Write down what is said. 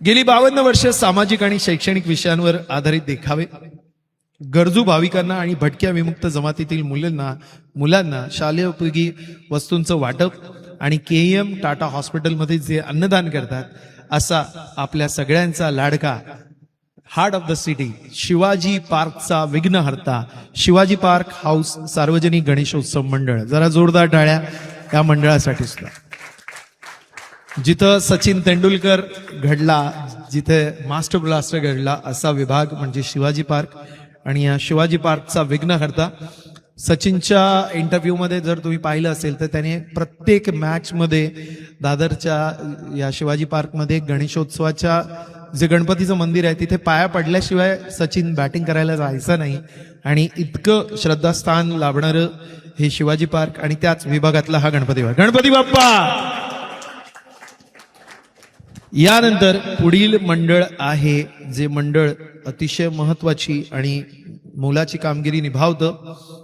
गेली 52 वर्ष सामाजिक आणि शैक्षणिक विषयांवर आधारित देखावे, गरजू भाविकांना आणि भटक्या विमुक्त जमातीतील मुलांना शालेय उपयोगी वस्तूंचं वाटप आणि केईएम टाटा हॉस्पिटलमध्ये जे अन्नदान करतात, असा आपल्या सगळ्यांचा लाडका heart of the city Shivaji पार्कचा विघ्नहर्ता शिवाजी पार्क हाऊस सार्वजनिक गणेशोत्सव मंडळ. जरा जोरदार टाळ्या या मंडळासाठी सुद्धा. जिथं सचिन तेंडुलकर घडला, जिथे मास्टर ब्लास्टर घडला, असा विभाग म्हणजे शिवाजी पार्क. आणि या शिवाजी पार्कचा विघ्नहर्ता सचिनच्या इंटरव्ह्यू मध्ये जर तुम्ही पाहिलं असेल तर त्याने प्रत्येक मॅच मध्ये दादरच्या या शिवाजी पार्क मध्ये गणेशोत्सवाच्या जे गणपतीचं मंदिर आहे तिथे पाया पडल्याशिवाय सचिन बॅटिंग करायला जायचं नाही. आणि इतकं श्रद्धास्थान लाभणारं हे शिवाजी पार्क आणि त्याच विभागातला हा गणपती बाप्पा. यानंतर पुढील मंडळ आहे जे मंडळ अतिशय महत्वाची आणि मोलाची कामगिरी निभावतं.